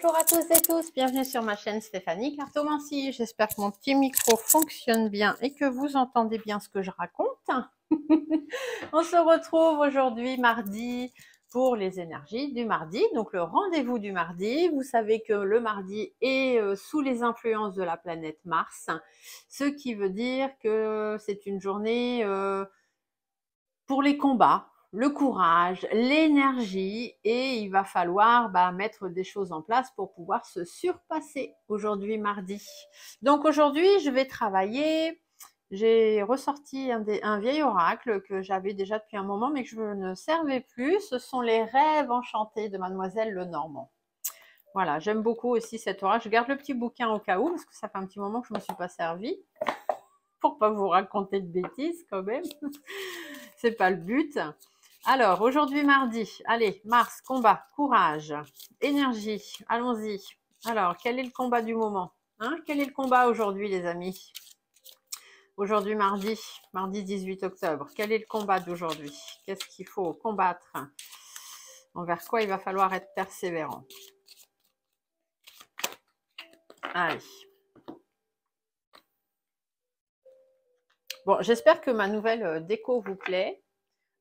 Bonjour à tous et tous, bienvenue sur ma chaîne Stéphanie Cartomancie. J'espère que mon petit micro fonctionne bien et que vous entendez bien ce que je raconte. On se retrouve aujourd'hui mardi pour les énergies du mardi, donc le rendez-vous du mardi. Vous savez que le mardi est sous les influences de la planète Mars, ce qui veut dire que c'est une journée pour les combats, le courage, l'énergie, et il va falloir mettre des choses en place pour pouvoir se surpasser aujourd'hui mardi. Donc aujourd'hui je vais travailler, j'ai ressorti un vieil oracle que j'avais déjà depuis un moment mais que je ne servais plus, ce sont les rêves enchantés de Mademoiselle Lenormand. Voilà, j'aime beaucoup aussi cet oracle, je garde le petit bouquin au cas où parce que ça fait un petit moment que je ne me suis pas servie, pour pas vous raconter de bêtises quand même, c'est pas le but. Alors, aujourd'hui mardi, allez, Mars, combat, courage, énergie, allons-y. Alors, quel est le combat du moment, hein? Quel est le combat aujourd'hui, les amis? Aujourd'hui mardi 18 octobre, quel est le combat d'aujourd'hui? Qu'est-ce qu'il faut combattre? Envers quoi il va falloir être persévérant? Allez. Bon, j'espère que ma nouvelle déco vous plaît.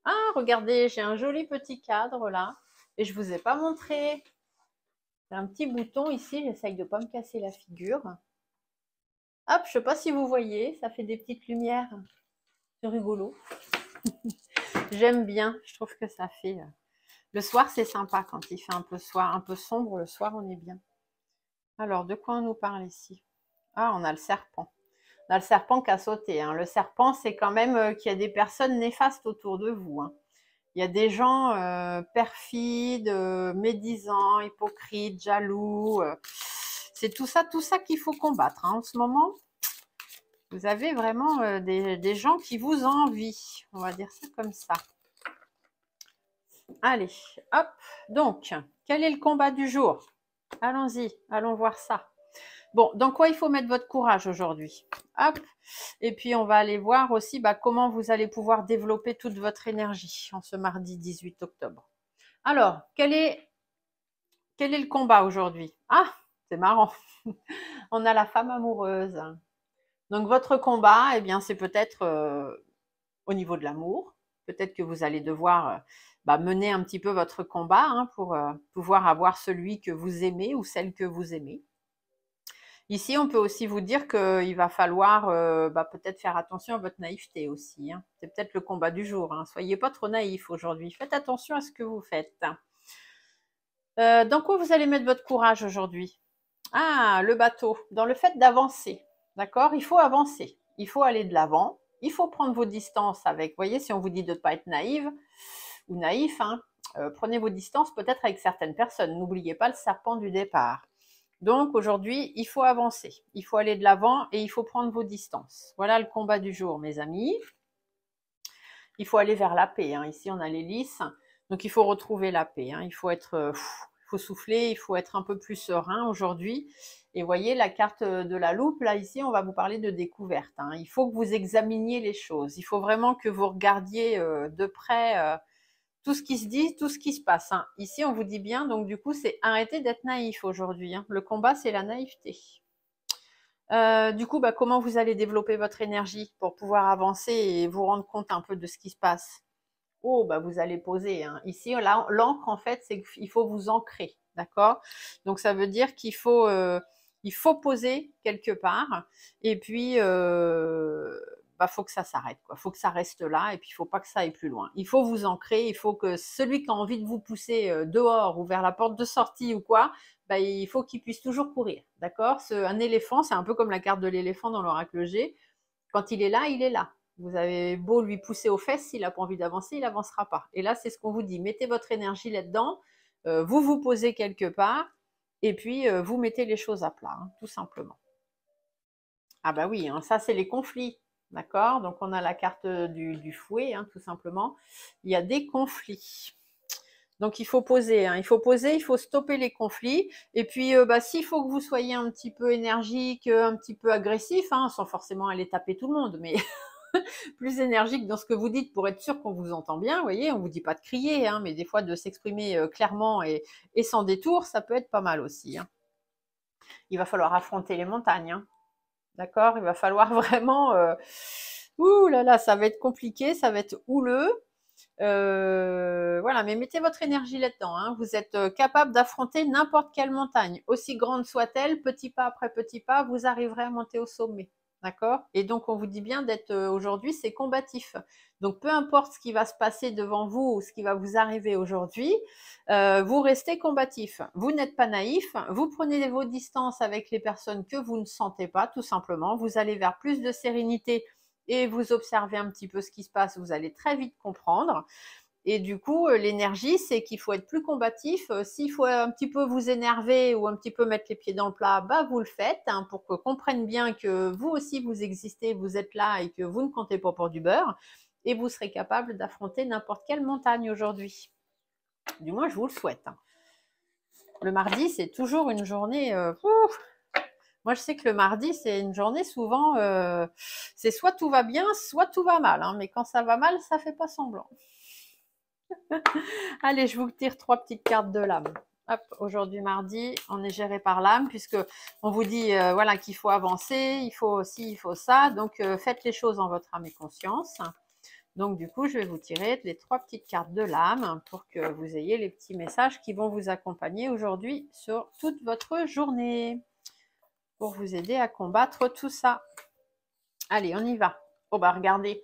Ah, regardez, j'ai un joli petit cadre là. Et je ne vous ai pas montré. J'ai un petit bouton ici, j'essaye de ne pas me casser la figure. Hop, je ne sais pas si vous voyez, ça fait des petites lumières. C'est rigolo. J'aime bien, je trouve que ça fait... Le soir, c'est sympa quand il fait un peu soir, un peu sombre. Le soir, on est bien. Alors, de quoi on nous parle ici? Ah, on a le serpent. On a le serpent qui a sauté. Hein. Le serpent, c'est quand même qu'il y a des personnes néfastes autour de vous. Hein. Il y a des gens perfides, médisants, hypocrites, jaloux. C'est tout ça qu'il faut combattre. Hein. En ce moment, vous avez vraiment des gens qui vous envient. On va dire ça comme ça. Allez, hop. Donc, quel est le combat du jour? Allons-y, allons voir ça. Bon, dans quoi il faut mettre votre courage aujourd'hui? Hop. Et puis, on va aller voir aussi comment vous allez pouvoir développer toute votre énergie en ce mardi 18 octobre. Alors, quel est le combat aujourd'hui? Ah, c'est marrant. On a la femme amoureuse. Donc, votre combat, eh bien, c'est peut-être au niveau de l'amour. Peut-être que vous allez devoir mener un petit peu votre combat pour pouvoir avoir celui que vous aimez ou celle que vous aimez. Ici, on peut aussi vous dire qu'il va falloir peut-être faire attention à votre naïveté aussi. Hein. C'est peut-être le combat du jour. Hein. Soyez pas trop naïf aujourd'hui. Faites attention à ce que vous faites. Dans quoi vous allez mettre votre courage aujourd'hui? Ah, le bateau. Dans le fait d'avancer. D'accord? Il faut avancer. Il faut aller de l'avant. Il faut prendre vos distances avec. Vous voyez, si on vous dit de ne pas être naïve ou naïf, prenez vos distances peut-être avec certaines personnes. N'oubliez pas le serpent du départ. Donc aujourd'hui, il faut avancer, il faut aller de l'avant et il faut prendre vos distances. Voilà le combat du jour, mes amis. Il faut aller vers la paix. Hein. Ici, on a l'hélice, donc il faut retrouver la paix. Hein. Il faut être, il faut souffler, il faut être un peu plus serein aujourd'hui. Et voyez la carte de la loupe, là, ici, on va vous parler de découverte. Hein. Il faut que vous examiniez les choses. Il faut vraiment que vous regardiez de près tout ce qui se dit, tout ce qui se passe. Hein. Ici, on vous dit bien, donc du coup, c'est arrêter d'être naïf aujourd'hui. Hein. Le combat, c'est la naïveté. Du coup, comment vous allez développer votre énergie pour pouvoir avancer et vous rendre compte un peu de ce qui se passe? Oh, vous allez poser. Hein. Ici, l'encre, en fait, c'est qu'il faut vous ancrer. D'accord? Donc, ça veut dire qu'il faut, poser quelque part. Et puis, faut que ça s'arrête, quoi. Faut que ça reste là et puis il faut pas que ça aille plus loin. Il faut vous ancrer, il faut que celui qui a envie de vous pousser dehors ou vers la porte de sortie ou quoi, il faut qu'il puisse toujours courir, d'accord? Un éléphant, c'est un peu comme la carte de l'éléphant dans l'oracle G. Quand il est là, il est là. Vous avez beau lui pousser aux fesses, s'il n'a pas envie d'avancer, il n'avancera pas. Et là, c'est ce qu'on vous dit. Mettez votre énergie là-dedans, vous vous posez quelque part et puis vous mettez les choses à plat, hein, tout simplement. Ah bah oui, hein, ça c'est les conflits. D'accord? Donc, on a la carte du fouet, hein, tout simplement. Il y a des conflits. Donc, il faut poser. Hein, il faut stopper les conflits. Et puis, s'il faut que vous soyez un petit peu énergique, un petit peu agressif, hein, sans forcément aller taper tout le monde, mais plus énergique dans ce que vous dites pour être sûr qu'on vous entend bien. Vous voyez, on vous dit pas de crier, hein, mais des fois de s'exprimer clairement et sans détour, ça peut être pas mal aussi. Hein. Il va falloir affronter les montagnes. Hein. D'accord? Il va falloir vraiment... ouh là là, ça va être compliqué, ça va être houleux. Voilà, mais mettez votre énergie là-dedans. Hein. Vous êtes capable d'affronter n'importe quelle montagne, aussi grande soit-elle, petit pas après petit pas, vous arriverez à monter au sommet. D'accord? Et donc, on vous dit bien d'être aujourd'hui, c'est combatif. Donc, peu importe ce qui va se passer devant vous ou ce qui va vous arriver aujourd'hui, vous restez combatif. Vous n'êtes pas naïf, vous prenez vos distances avec les personnes que vous ne sentez pas, tout simplement. Vous allez vers plus de sérénité et vous observez un petit peu ce qui se passe, vous allez très vite comprendre. Et du coup, l'énergie, c'est qu'il faut être plus combatif. S'il faut un petit peu vous énerver ou un petit peu mettre les pieds dans le plat, bah vous le faites hein, pour qu'on comprenne bien que vous aussi, vous existez, vous êtes là et que vous ne comptez pas pour du beurre. Et vous serez capable d'affronter n'importe quelle montagne aujourd'hui. Du moins, je vous le souhaite. Hein. Le mardi, c'est toujours une journée... Moi, je sais que le mardi, c'est une journée souvent, c'est soit tout va bien, soit tout va mal. Hein, mais quand ça va mal, ça fait pas semblant. Allez, je vous tire 3 petites cartes de l'âme. Hop, aujourd'hui mardi, on est géré par l'âme puisque on vous dit voilà qu'il faut avancer, il faut ci, il faut ça. Donc faites les choses en votre âme et conscience. Donc du coup, je vais vous tirer les 3 petites cartes de l'âme pour que vous ayez les petits messages qui vont vous accompagner aujourd'hui sur toute votre journée pour vous aider à combattre tout ça. Allez, on y va. Oh bah regardez.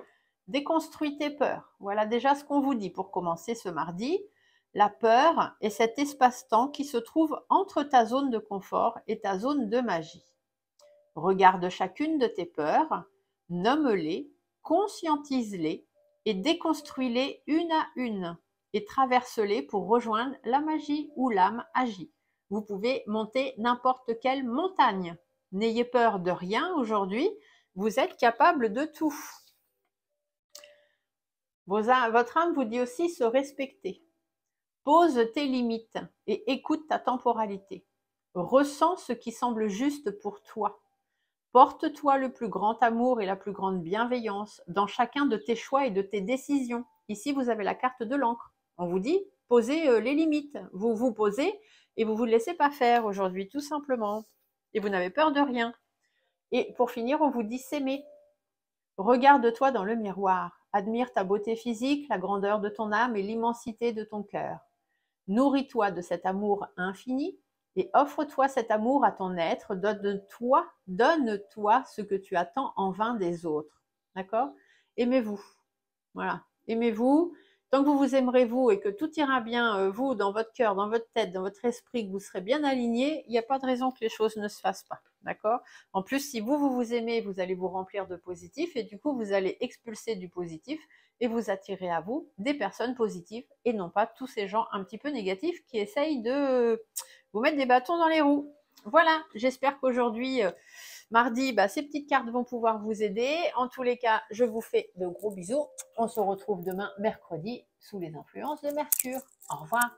Déconstruis tes peurs. Voilà déjà ce qu'on vous dit pour commencer ce mardi. La peur est cet espace-temps qui se trouve entre ta zone de confort et ta zone de magie. Regarde chacune de tes peurs, nomme-les, conscientise-les et déconstruis-les une à une et traverse-les pour rejoindre la magie où l'âme agit. Vous pouvez monter n'importe quelle montagne. N'ayez peur de rien aujourd'hui, vous êtes capable de tout. Votre âme vous dit aussi se respecter. Pose tes limites et écoute ta temporalité. Ressens ce qui semble juste pour toi. Porte-toi le plus grand amour et la plus grande bienveillance dans chacun de tes choix et de tes décisions. Ici, vous avez la carte de l'encre. On vous dit, posez les limites. Vous vous posez et vous ne vous laissez pas faire aujourd'hui, tout simplement. Et vous n'avez peur de rien. Et pour finir, on vous dit s'aimer. Regarde-toi dans le miroir. Admire ta beauté physique, la grandeur de ton âme et l'immensité de ton cœur. Nourris-toi de cet amour infini et offre-toi cet amour à ton être. Donne-toi ce que tu attends en vain des autres. D'accord? Aimez-vous. Voilà. Aimez-vous. Tant que vous vous aimerez vous et que tout ira bien, vous, dans votre cœur, dans votre tête, dans votre esprit, que vous serez bien aligné, il n'y a pas de raison que les choses ne se fassent pas. D'accord? En plus, si vous aimez, vous allez vous remplir de positif et du coup, vous allez expulser du positif et vous attirer à vous des personnes positives et non pas tous ces gens un petit peu négatifs qui essayent de vous mettre des bâtons dans les roues. Voilà, j'espère qu'aujourd'hui, mardi, ces petites cartes vont pouvoir vous aider. En tous les cas, je vous fais de gros bisous. On se retrouve demain, mercredi, sous les influences de Mercure. Au revoir.